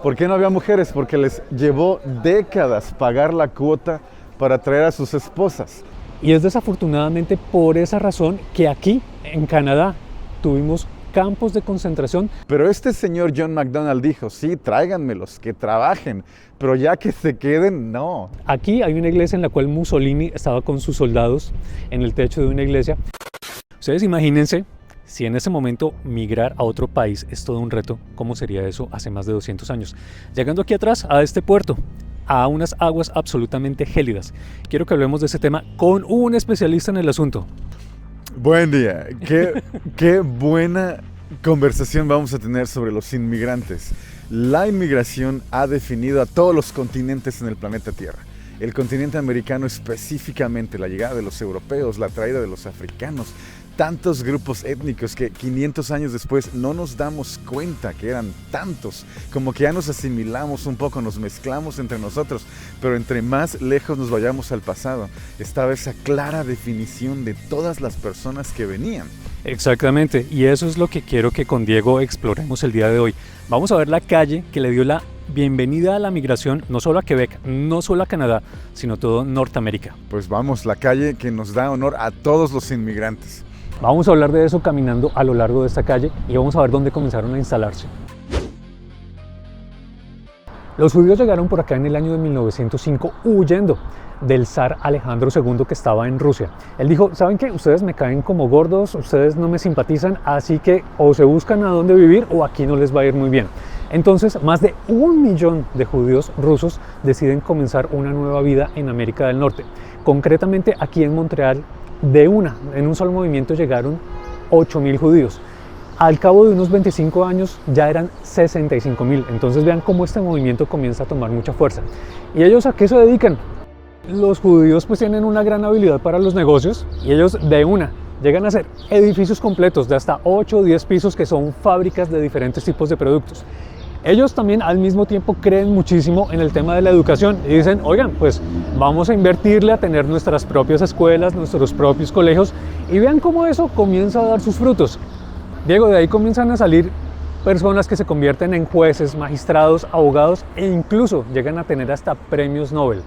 ¿Por qué no había mujeres? Porque les llevó décadas pagar la cuota para traer a sus esposas. Y es desafortunadamente por esa razón que aquí, en Canadá, tuvimos campos de concentración. Pero este señor John Macdonald dijo, sí, tráiganmelos, que trabajen, pero ya que se queden, no. Aquí hay una iglesia en la cual Mussolini estaba con sus soldados en el techo de una iglesia. Ustedes imagínense, si en ese momento migrar a otro país es todo un reto, ¿cómo sería eso hace más de 200 años? Llegando aquí atrás a este puerto, a unas aguas absolutamente gélidas. Quiero que hablemos de ese tema con un especialista en el asunto. Buen día, qué buena conversación vamos a tener sobre los inmigrantes. La inmigración ha definido a todos los continentes en el planeta Tierra. El continente americano específicamente, la llegada de los europeos, la traída de los africanos, tantos grupos étnicos que 500 años después no nos damos cuenta que eran tantos, como que ya nos asimilamos un poco, nos mezclamos entre nosotros, pero entre más lejos nos vayamos al pasado, estaba esa clara definición de todas las personas que venían. Exactamente, y eso es lo que quiero que con Diego exploremos el día de hoy. Vamos a ver la calle que le dio la bienvenida a la migración, no solo a Quebec, no solo a Canadá, sino todo Norteamérica. Pues vamos, la calle que nos da honor a todos los inmigrantes. Vamos a hablar de eso caminando a lo largo de esta calle y vamos a ver dónde comenzaron a instalarse. Los judíos llegaron por acá en el año de 1905 huyendo del zar Alejandro II que estaba en Rusia. Él dijo, ¿saben qué? Ustedes me caen como gordos, ustedes no me simpatizan, así que o se buscan a dónde vivir o aquí no les va a ir muy bien. Entonces, más de 1 millón de judíos rusos deciden comenzar una nueva vida en América del Norte. Concretamente aquí en Montreal, en un solo movimiento llegaron 8.000 judíos. Al cabo de unos 25 años ya eran 65.000. Entonces vean cómo este movimiento comienza a tomar mucha fuerza. ¿Y ellos a qué se dedican? Los judíos pues tienen una gran habilidad para los negocios y ellos llegan a hacer edificios completos de hasta 8 o 10 pisos que son fábricas de diferentes tipos de productos. Ellos también al mismo tiempo creen muchísimo en el tema de la educación y dicen, oigan, pues vamos a invertirle a tener nuestras propias escuelas, nuestros propios colegios y vean cómo eso comienza a dar sus frutos. Diego, de ahí comienzan a salir personas que se convierten en jueces, magistrados, abogados e incluso llegan a tener hasta premios Nobel.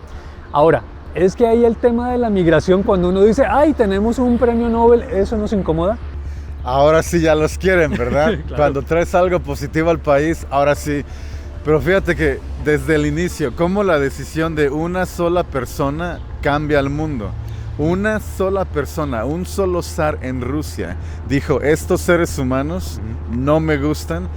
Ahora, es que ahí el tema de la migración, cuando uno dice, ay, tenemos un premio Nobel, ¿eso nos incomoda? Ahora sí ya los quieren, ¿verdad? Claro. Cuando traes algo positivo al país, ahora sí. Pero fíjate que desde el inicio, cómo la decisión de una sola persona cambia el mundo. Una sola persona, un solo zar en Rusia, dijo, estos seres humanos no me gustan,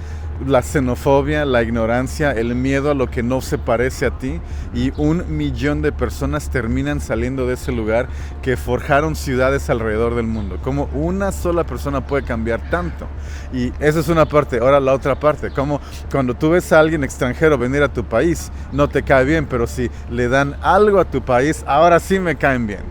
la xenofobia, la ignorancia, el miedo a lo que no se parece a ti, y 1 millón de personas terminan saliendo de ese lugar que forjaron ciudades alrededor del mundo. Como una sola persona puede cambiar tanto. Y esa es una parte. Ahora la otra parte, como cuando tú ves a alguien extranjero venir a tu país, no te cae bien, pero si le dan algo a tu país, ahora sí me caen bien.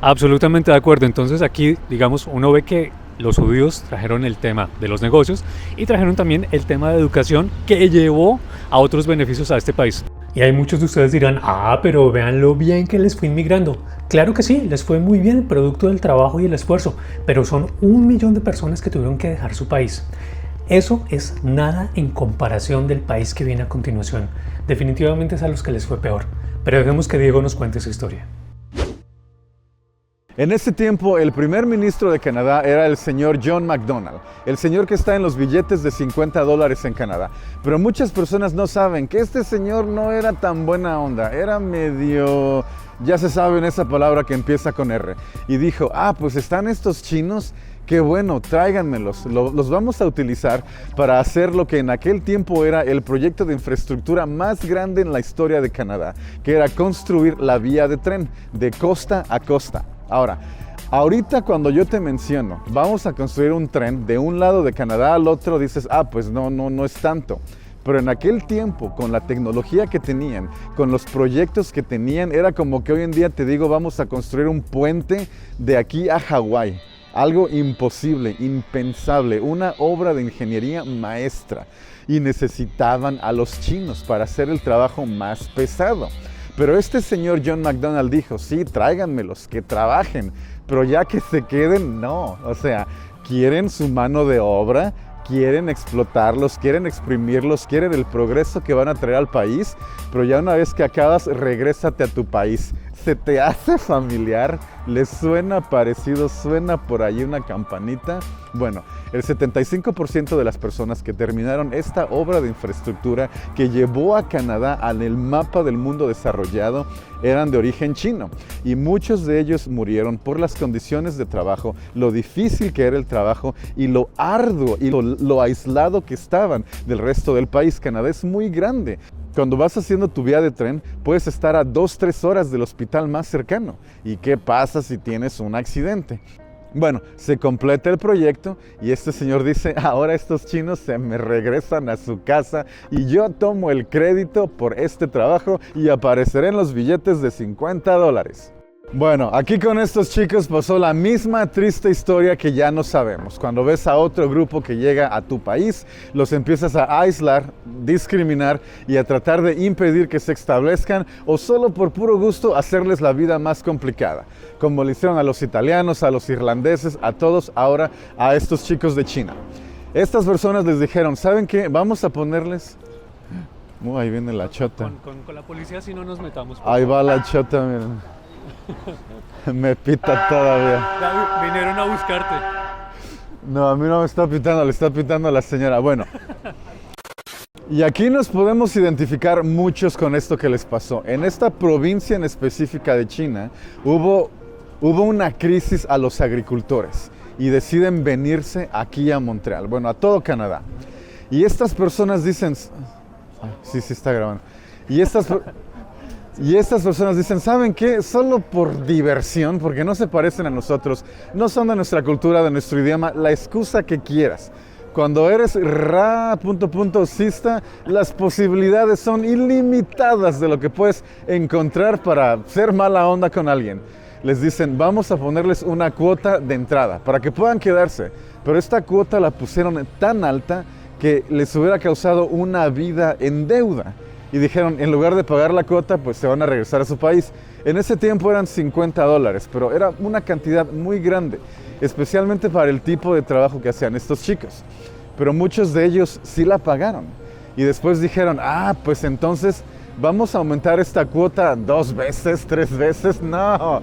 Absolutamente de acuerdo. Entonces aquí, digamos, uno ve que los judíos trajeron el tema de los negocios y trajeron también el tema de educación que llevó a otros beneficios a este país. Y hay muchos de ustedes dirán, pero vean lo bien que les fue inmigrando. Claro que sí, les fue muy bien, producto del trabajo y el esfuerzo, pero son 1 millón de personas que tuvieron que dejar su país. Eso es nada en comparación del país que viene a continuación. Definitivamente es a los que les fue peor. Pero dejemos que Diego nos cuente su historia. En ese tiempo, el primer ministro de Canadá era el señor John Macdonald, el señor que está en los billetes de $50 en Canadá. Pero muchas personas no saben que este señor no era tan buena onda, era medio, ya se sabe en esa palabra que empieza con R. Y dijo, pues están estos chinos, qué bueno, tráiganmelos, los vamos a utilizar para hacer lo que en aquel tiempo era el proyecto de infraestructura más grande en la historia de Canadá, que era construir la vía de tren de costa a costa. Ahora, ahorita cuando yo te menciono, vamos a construir un tren de un lado de Canadá al otro, dices, pues no es tanto. Pero en aquel tiempo, con la tecnología que tenían, con los proyectos que tenían, era como que hoy en día te digo, vamos a construir un puente de aquí a Hawái. Algo imposible, impensable, una obra de ingeniería maestra. Y necesitaban a los chinos para hacer el trabajo más pesado. Pero este señor John Macdonald dijo, sí, tráiganmelos, que trabajen, pero ya que se queden, no. O sea, quieren su mano de obra quieren explotarlos, quieren exprimirlos, quieren el progreso que van a traer al país, pero ya una vez que acabas, regrésate a tu país. ¿Se te hace familiar? ¿Les suena parecido? ¿Suena por ahí una campanita? Bueno, el 75% de las personas que terminaron esta obra de infraestructura que llevó a Canadá al mapa del mundo desarrollado eran de origen chino, y muchos de ellos murieron por las condiciones de trabajo, lo difícil que era el trabajo y lo arduo y lo aislado que estaban del resto del país. Canadá es muy grande. Cuando vas haciendo tu vía de tren, puedes estar a 2-3 horas del hospital más cercano. ¿Y qué pasa si tienes un accidente? Bueno, se completa el proyecto y este señor dice, ahora estos chinos se me regresan a su casa y yo tomo el crédito por este trabajo y apareceré en los billetes de $50. Bueno, aquí con estos chicos pasó la misma triste historia que ya no sabemos. Cuando ves a otro grupo que llega a tu país, los empiezas a aislar, discriminar y a tratar de impedir que se establezcan o solo por puro gusto hacerles la vida más complicada. Como le hicieron a los italianos, a los irlandeses, a todos, ahora a estos chicos de China. Estas personas les dijeron, ¿saben qué? Vamos a ponerles... ahí viene la chota. Con la policía si no nos metamos. Ahí va la chota, miren. Me pita todavía. Vinieron a buscarte. No, a mí no me está pitando, le está pitando a la señora. Bueno. Y aquí nos podemos identificar muchos con esto que les pasó. En esta provincia en específica de China hubo una crisis a los agricultores y deciden venirse aquí a Montreal, bueno, a todo Canadá. Y estas personas dicen... sí está grabando. Y estas personas dicen, ¿saben qué? Solo por diversión, porque no se parecen a nosotros, no son de nuestra cultura, de nuestro idioma, la excusa que quieras. Cuando eres cista, las posibilidades son ilimitadas de lo que puedes encontrar para ser mala onda con alguien. Les dicen, vamos a ponerles una cuota de entrada para que puedan quedarse. Pero esta cuota la pusieron tan alta que les hubiera causado una vida en deuda. Y dijeron, en lugar de pagar la cuota, pues se van a regresar a su país. En ese tiempo eran $50, pero era una cantidad muy grande, especialmente para el tipo de trabajo que hacían estos chicos. Pero muchos de ellos sí la pagaron. Y después dijeron, pues entonces vamos a aumentar esta cuota 2 veces, 3 veces, no,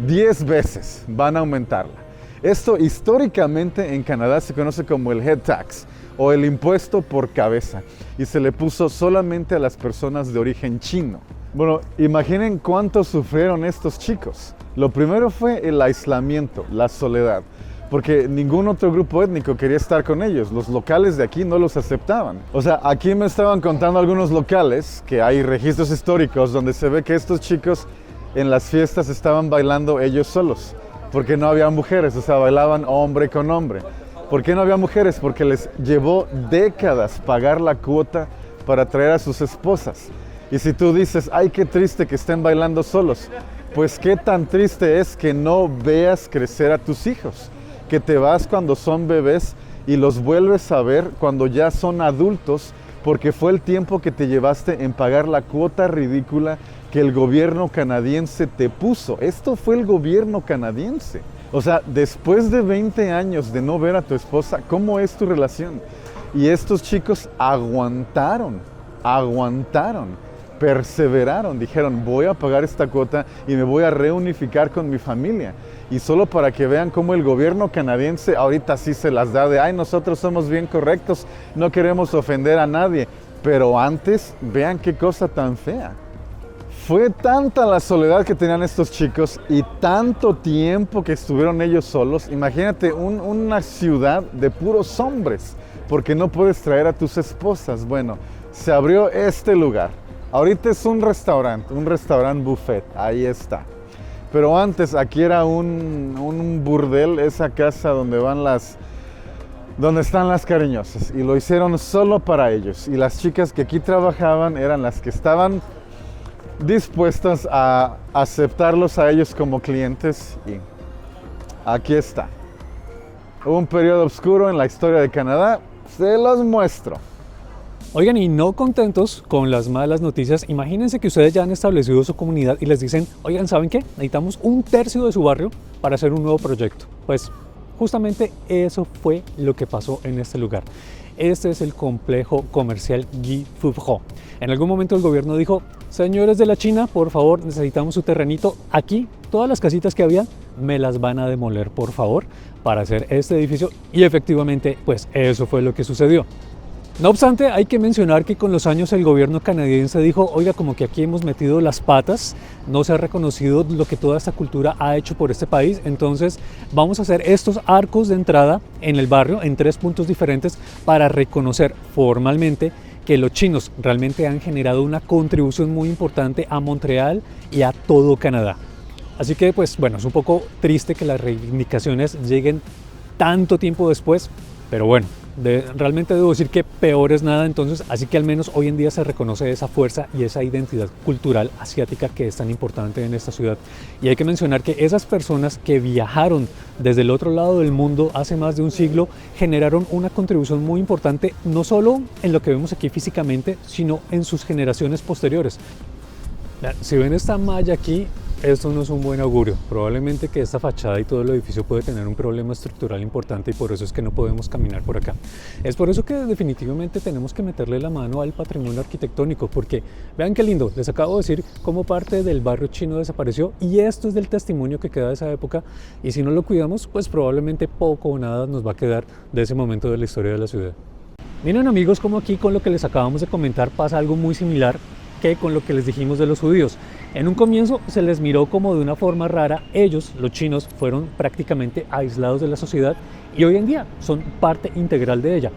10 veces van a aumentarla. Esto históricamente en Canadá se conoce como el head tax, o el impuesto por cabeza, y se le puso solamente a las personas de origen chino. Bueno, imaginen cuánto sufrieron estos chicos. Lo primero fue el aislamiento, la soledad, porque ningún otro grupo étnico quería estar con ellos. Los locales de aquí no los aceptaban. O sea, aquí me estaban contando algunos locales que hay registros históricos donde se ve que estos chicos en las fiestas estaban bailando ellos solos, porque no había mujeres, o sea, bailaban hombre con hombre. ¿Por qué no había mujeres? Porque les llevó décadas pagar la cuota para traer a sus esposas. Y si tú dices, ay, qué triste que estén bailando solos, pues qué tan triste es que no veas crecer a tus hijos, que te vas cuando son bebés y los vuelves a ver cuando ya son adultos, porque fue el tiempo que te llevaste en pagar la cuota ridícula que el gobierno canadiense te puso. Esto fue el gobierno canadiense. O sea, después de 20 años de no ver a tu esposa, ¿cómo es tu relación? Y estos chicos aguantaron, perseveraron, dijeron, voy a pagar esta cuota y me voy a reunificar con mi familia. Y solo para que vean cómo el gobierno canadiense ahorita sí se las da de, ay, nosotros somos bien correctos, no queremos ofender a nadie. Pero antes, vean qué cosa tan fea. Fue tanta la soledad que tenían estos chicos y tanto tiempo que estuvieron ellos solos. Imagínate una ciudad de puros hombres, porque no puedes traer a tus esposas. Bueno, se abrió este lugar. Ahorita es un restaurante buffet, ahí está. Pero antes aquí era un burdel, esa casa donde están las cariñosas. Y lo hicieron solo para ellos. Y las chicas que aquí trabajaban eran las que estaban dispuestas a aceptarlos a ellos como clientes, y aquí está. Un periodo oscuro en la historia de Canadá, se los muestro. Oigan, y no contentos con las malas noticias, imagínense que ustedes ya han establecido su comunidad y les dicen, oigan, ¿saben qué? Necesitamos 1/3 de su barrio para hacer un nuevo proyecto. Pues Justamente eso fue lo que pasó en este lugar. Este es el complejo comercial Guy Faubourg. En algún momento el gobierno dijo: señores de la China, por favor, necesitamos su terrenito. Aquí, todas las casitas que había, me las van a demoler, por favor, para hacer este edificio. Y efectivamente, pues eso fue lo que sucedió. No obstante, hay que mencionar que con los años el gobierno canadiense dijo: oiga, como que aquí hemos metido las patas, no se ha reconocido lo que toda esta cultura ha hecho por este país, entonces vamos a hacer estos arcos de entrada en el barrio en 3 puntos diferentes para reconocer formalmente que los chinos realmente han generado una contribución muy importante a Montreal y a todo Canadá. Así que, pues bueno, es un poco triste que las reivindicaciones lleguen tanto tiempo después, pero bueno, realmente debo decir que peor es nada entonces, así que al menos hoy en día se reconoce esa fuerza y esa identidad cultural asiática que es tan importante en esta ciudad. Y hay que mencionar que esas personas que viajaron desde el otro lado del mundo hace más de un siglo generaron una contribución muy importante, no solo en lo que vemos aquí físicamente, sino en sus generaciones posteriores. Si ven esta malla aquí, esto no es un buen augurio. Probablemente que esta fachada y todo el edificio puede tener un problema estructural importante y por eso es que no podemos caminar por acá. Es por eso que definitivamente tenemos que meterle la mano al patrimonio arquitectónico, porque vean qué lindo, les acabo de decir cómo parte del barrio chino desapareció y esto es del testimonio que queda de esa época, y si no lo cuidamos, pues probablemente poco o nada nos va a quedar de ese momento de la historia de la ciudad. Miren amigos, como aquí con lo que les acabamos de comentar pasa algo muy similar que con lo que les dijimos de los judíos. En un comienzo se les miró como de una forma rara. Ellos, los chinos, fueron prácticamente aislados de la sociedad y hoy en día son parte integral de ella.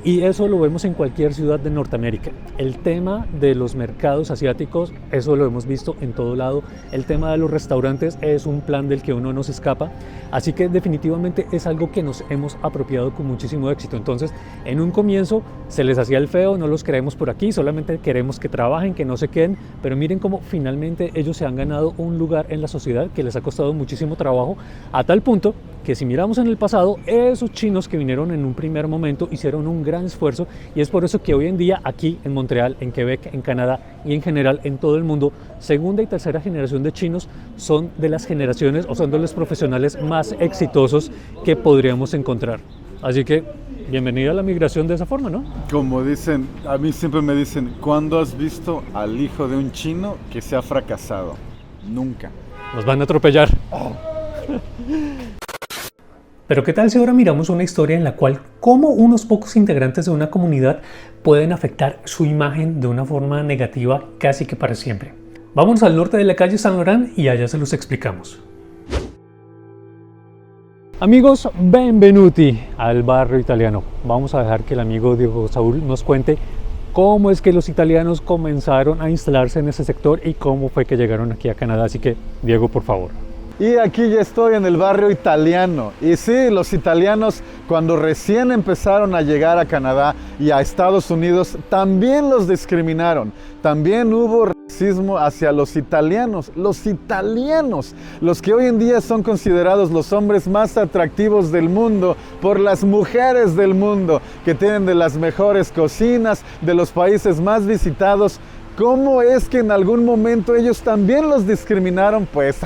Y eso lo vemos en cualquier ciudad de Norteamérica. El tema de los mercados asiáticos, eso lo hemos visto en todo lado. El tema de los restaurantes es un plan del que uno no se escapa. Así que definitivamente es algo que nos hemos apropiado con muchísimo éxito. Entonces, en un comienzo se les hacía el feo, no los queremos por aquí, solamente queremos que trabajen, que no se queden. Pero miren cómo finalmente ellos se han ganado un lugar en la sociedad que les ha costado muchísimo trabajo, a tal punto que si miramos en el pasado, esos chinos que vinieron en un primer momento hicieron un gran esfuerzo, y es por eso que hoy en día aquí en Montreal, en Quebec, en Canadá y en general en todo el mundo, segunda y tercera generación de chinos son de las generaciones o son de los profesionales más exitosos que podríamos encontrar. Así que bienvenida a la migración de esa forma, ¿no? Como dicen, a mí siempre me dicen: ¿cuándo has visto al hijo de un chino que se ha fracasado? Nunca. Nos van a atropellar. Pero ¿qué tal si ahora miramos una historia en la cual cómo unos pocos integrantes de una comunidad pueden afectar su imagen de una forma negativa casi que para siempre? Vámonos al norte de la calle Saint Laurent y allá se los explicamos. Amigos, benvenuti al barrio italiano. Vamos a dejar que el amigo Diego Saúl nos cuente cómo es que los italianos comenzaron a instalarse en ese sector y cómo fue que llegaron aquí a Canadá. Así que, Diego, por favor. Y aquí ya estoy en el barrio italiano. Y sí, los italianos cuando recién empezaron a llegar a Canadá y a Estados Unidos también los discriminaron. También hubo racismo hacia los italianos, los que hoy en día son considerados los hombres más atractivos del mundo por las mujeres del mundo, que tienen de las mejores cocinas, de los países más visitados. ¿Cómo es que en algún momento ellos también los discriminaron? Pues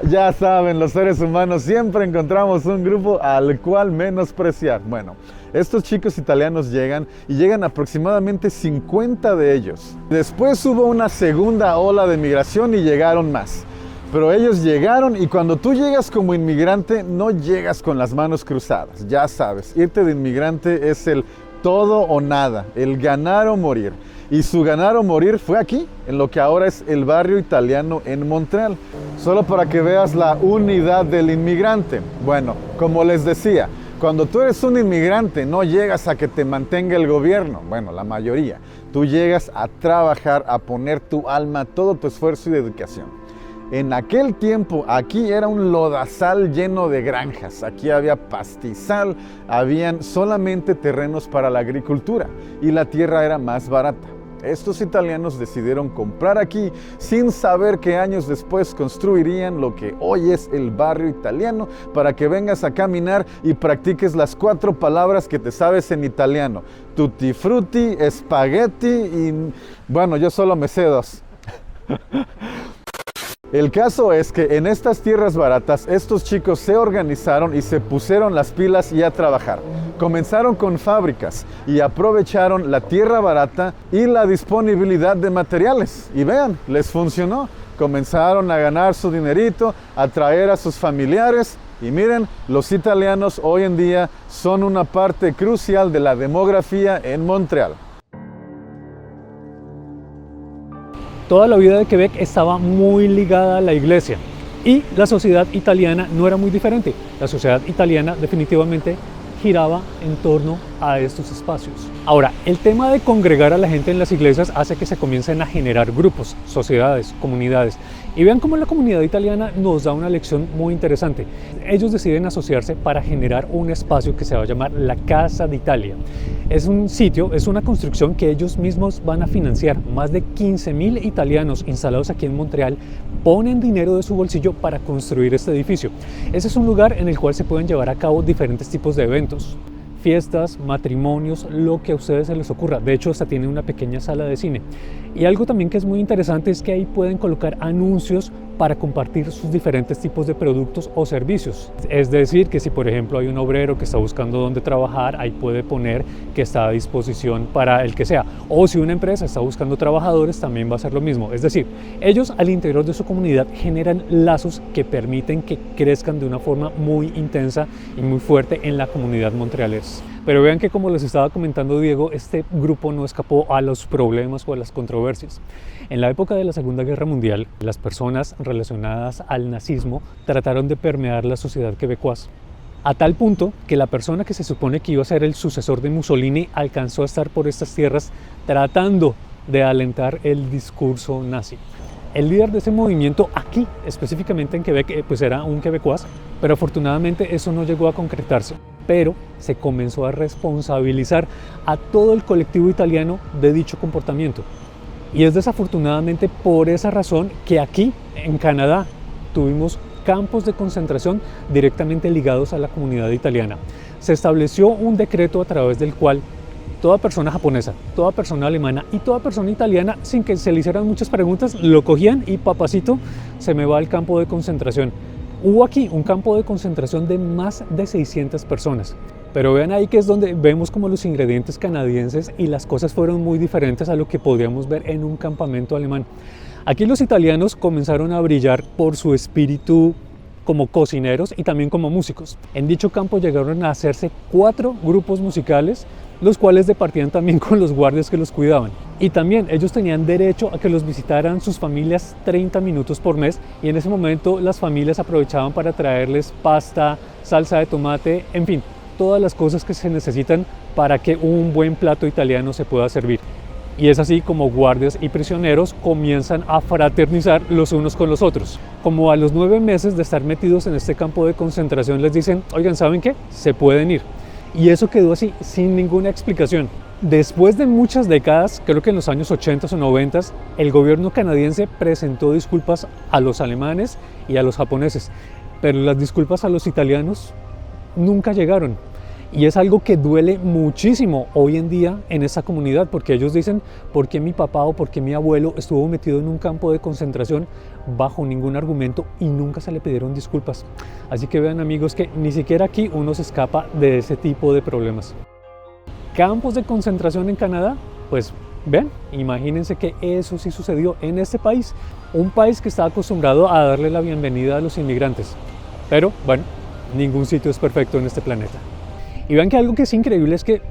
ya saben, los seres humanos siempre encontramos un grupo al cual menospreciar. Bueno, estos chicos italianos llegan y llegan aproximadamente 50 de ellos. Después hubo una segunda ola de migración y llegaron más. Pero ellos llegaron, y cuando tú llegas como inmigrante no llegas con las manos cruzadas. Ya sabes, irte de inmigrante es el todo o nada, el ganar o morir. Y su ganar o morir fue aquí, en lo que ahora es el barrio italiano en Montreal. Solo para que veas la unidad del inmigrante. Bueno, como les decía, cuando tú eres un inmigrante no llegas a que te mantenga el gobierno. Bueno, la mayoría. Tú llegas a trabajar, a poner tu alma, todo tu esfuerzo y dedicación. En aquel tiempo, aquí era un lodazal lleno de granjas. Aquí había pastizal, habían solamente terrenos para la agricultura y la tierra era más barata. Estos italianos decidieron comprar aquí sin saber que años después construirían lo que hoy es el barrio italiano, para que vengas a caminar y practiques las 4 palabras que te sabes en italiano: tutti frutti, spaghetti y bueno, yo solo me sé 2. El caso es que en estas tierras baratas, estos chicos se organizaron y se pusieron las pilas y a trabajar. Comenzaron con fábricas y aprovecharon la tierra barata y la disponibilidad de materiales. Y vean, les funcionó. Comenzaron a ganar su dinerito, a traer a sus familiares. Y miren, los italianos hoy en día son una parte crucial de la demografía en Montreal. Toda la vida de Quebec estaba muy ligada a la iglesia y la sociedad italiana no era muy diferente. La sociedad italiana definitivamente giraba en torno a estos espacios. Ahora, el tema de congregar a la gente en las iglesias hace que se comiencen a generar grupos, sociedades, comunidades. Y vean cómo la comunidad italiana nos da una lección muy interesante. Ellos deciden asociarse para generar un espacio que se va a llamar la Casa d'Italia. Es un sitio, es una construcción que ellos mismos van a financiar. Más de 15,000 italianos instalados aquí en Montreal ponen dinero de su bolsillo para construir este edificio. Ese es un lugar en el cual se pueden llevar a cabo diferentes tipos de eventos. Fiestas, matrimonios, lo que a ustedes se les ocurra. De hecho, hasta tiene una pequeña sala de cine. Y algo también que es muy interesante es que ahí pueden colocar anuncios para compartir sus diferentes tipos de productos o servicios. Es decir, que si por ejemplo hay un obrero que está buscando dónde trabajar, ahí puede poner que está a disposición para el que sea. O si una empresa está buscando trabajadores, también va a ser lo mismo. Es decir, ellos al interior de su comunidad generan lazos que permiten que crezcan de una forma muy intensa y muy fuerte en la comunidad montrealesa. Pero vean que, como les estaba comentando Diego, este grupo no escapó a los problemas o a las controversias. En la época de la Segunda Guerra Mundial, las personas relacionadas al nazismo trataron de permear la sociedad quebecoisa, a tal punto que la persona que se supone que iba a ser el sucesor de Mussolini alcanzó a estar por estas tierras tratando de alentar el discurso nazi. El líder de ese movimiento aquí, específicamente en Quebec, pues era un quebecois, pero afortunadamente eso no llegó a concretarse. Pero se comenzó a responsabilizar a todo el colectivo italiano de dicho comportamiento. Y es desafortunadamente por esa razón que aquí, en Canadá, tuvimos campos de concentración directamente ligados a la comunidad italiana. Se estableció un decreto a través del cual toda persona japonesa, toda persona alemana y toda persona italiana, sin que se le hicieran muchas preguntas, lo cogían y papacito, se me va al campo de concentración. Hubo aquí un campo de concentración de más de 600 personas. Pero vean ahí que es donde vemos como los ingredientes canadienses y las cosas fueron muy diferentes a lo que podríamos ver en un campamento alemán. Aquí los italianos comenzaron a brillar por su espíritu como cocineros y también como músicos. En dicho campo llegaron a hacerse 4 grupos musicales, los cuales departían también con los guardias que los cuidaban. Y también ellos tenían derecho a que los visitaran sus familias 30 minutos por mes, y en ese momento las familias aprovechaban para traerles pasta, salsa de tomate, en fin, todas las cosas que se necesitan para que un buen plato italiano se pueda servir. Y es así como guardias y prisioneros comienzan a fraternizar los unos con los otros. Como a los 9 meses de estar metidos en este campo de concentración les dicen, oigan, ¿saben qué? Se pueden ir. Y eso quedó así, sin ninguna explicación. Después de muchas décadas, creo que en los años 80 o 90, el gobierno canadiense presentó disculpas a los alemanes y a los japoneses, pero las disculpas a los italianos nunca llegaron. Y es algo que duele muchísimo hoy en día en esa comunidad, porque ellos dicen, ¿por qué mi papá o por qué mi abuelo estuvo metido en un campo de concentración bajo ningún argumento y nunca se le pidieron disculpas? Así que vean, amigos, que ni siquiera aquí uno se escapa de ese tipo de problemas. ¿Campos de concentración en Canadá? Pues vean, imagínense que eso sí sucedió en este país, un país que está acostumbrado a darle la bienvenida a los inmigrantes. Pero bueno, ningún sitio es perfecto en este planeta. Y vean que algo que es increíble es que,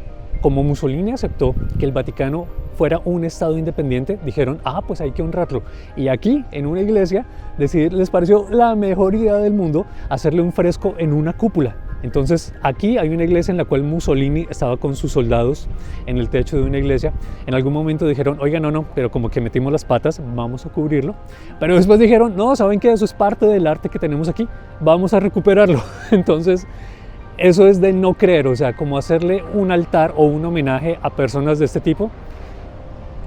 como Mussolini aceptó que el Vaticano fuera un estado independiente, dijeron, pues hay que honrarlo. Y aquí, en una iglesia, les pareció la mejor idea del mundo hacerle un fresco en una cúpula. Entonces, aquí hay una iglesia en la cual Mussolini estaba con sus soldados en el techo de una iglesia. En algún momento dijeron, oiga, no, pero como que metimos las patas, vamos a cubrirlo. Pero después dijeron, no, ¿saben qué? Eso es parte del arte que tenemos aquí, vamos a recuperarlo. Entonces, eso es de no creer, o sea, como hacerle un altar o un homenaje a personas de este tipo.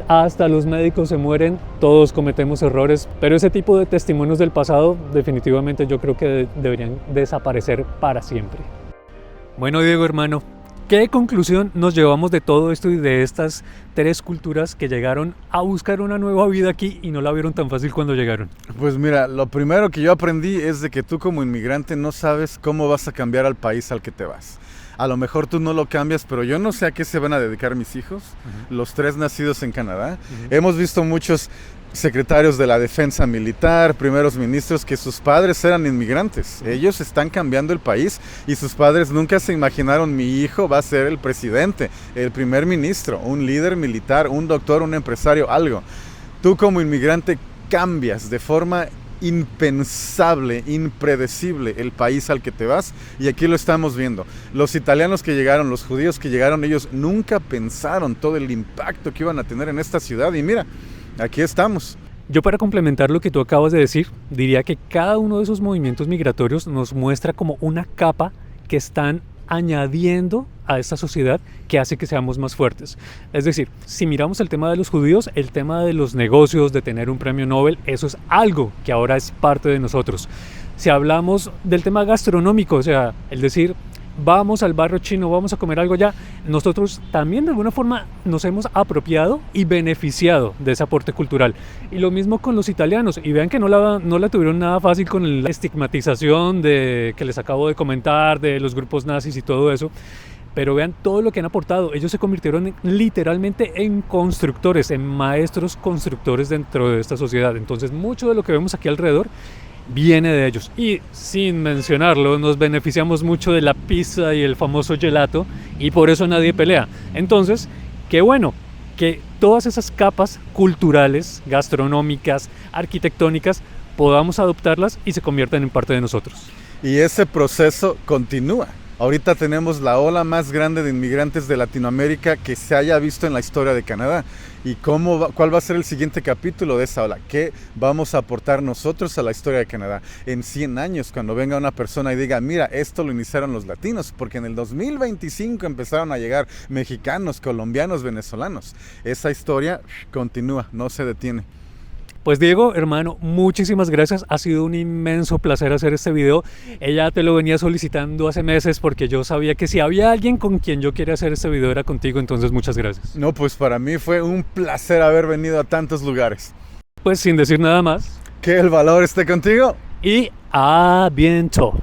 Hasta los médicos se mueren, todos cometemos errores, pero ese tipo de testimonios del pasado definitivamente yo creo que deberían desaparecer para siempre. Bueno, Diego, hermano, ¿Qué conclusión nos llevamos de todo esto y de estas tres culturas que llegaron a buscar una nueva vida aquí y no la vieron tan fácil cuando llegaron? Pues mira, lo primero que yo aprendí es de que tú como inmigrante no sabes cómo vas a cambiar al país al que te vas. A lo mejor tú no lo cambias, pero yo no sé a qué se van a dedicar mis hijos, los tres nacidos en Canadá. Hemos visto muchos secretarios de la defensa militar, primeros ministros, que sus padres eran inmigrantes. Ellos están cambiando el país y sus padres nunca se imaginaron mi hijo va a ser el presidente, el primer ministro, un líder militar, un doctor, un empresario, algo. Tú como inmigrante cambias de forma impensable, impredecible el país al que te vas, y aquí lo estamos viendo. Los italianos que llegaron, los judíos que llegaron, ellos nunca pensaron todo el impacto que iban a tener en esta ciudad, y mira, aquí estamos. Yo, para complementar lo que tú acabas de decir, diría que cada uno de esos movimientos migratorios nos muestra como una capa que están añadiendo a esta sociedad que hace que seamos más fuertes. Es decir, si miramos el tema de los judíos, el tema de los negocios, de tener un premio Nobel, eso es algo que ahora es parte de nosotros. Si hablamos del tema gastronómico, o sea, el decir, vamos al barrio chino, vamos a comer algo allá, nosotros también de alguna forma nos hemos apropiado y beneficiado de ese aporte cultural. Y lo mismo con los italianos, y vean que no la tuvieron nada fácil con la estigmatización que les acabo de comentar, de los grupos nazis y todo eso. Pero vean todo lo que han aportado. Ellos se convirtieron literalmente en constructores, en maestros constructores dentro de esta sociedad. Entonces mucho de lo que vemos aquí alrededor viene de ellos. Y sin mencionarlo, nos beneficiamos mucho de la pizza y el famoso gelato, y por eso nadie pelea. Entonces, qué bueno que todas esas capas culturales, gastronómicas, arquitectónicas, podamos adoptarlas y se conviertan en parte de nosotros. Y ese proceso continúa. Ahorita tenemos la ola más grande de inmigrantes de Latinoamérica que se haya visto en la historia de Canadá. ¿Y cuál va a ser el siguiente capítulo de esa ola? ¿Qué vamos a aportar nosotros a la historia de Canadá en 100 años, cuando venga una persona y diga, mira, esto lo iniciaron los latinos, porque en el 2025 empezaron a llegar mexicanos, colombianos, venezolanos? Esa historia continúa, no se detiene. Pues Diego, hermano, muchísimas gracias. Ha sido un inmenso placer hacer este video. Ella te lo venía solicitando hace meses porque yo sabía que si había alguien con quien yo quería hacer este video era contigo, entonces muchas gracias. No, pues para mí fue un placer haber venido a tantos lugares. Pues sin decir nada más. Que el valor esté contigo. Y a bientôt.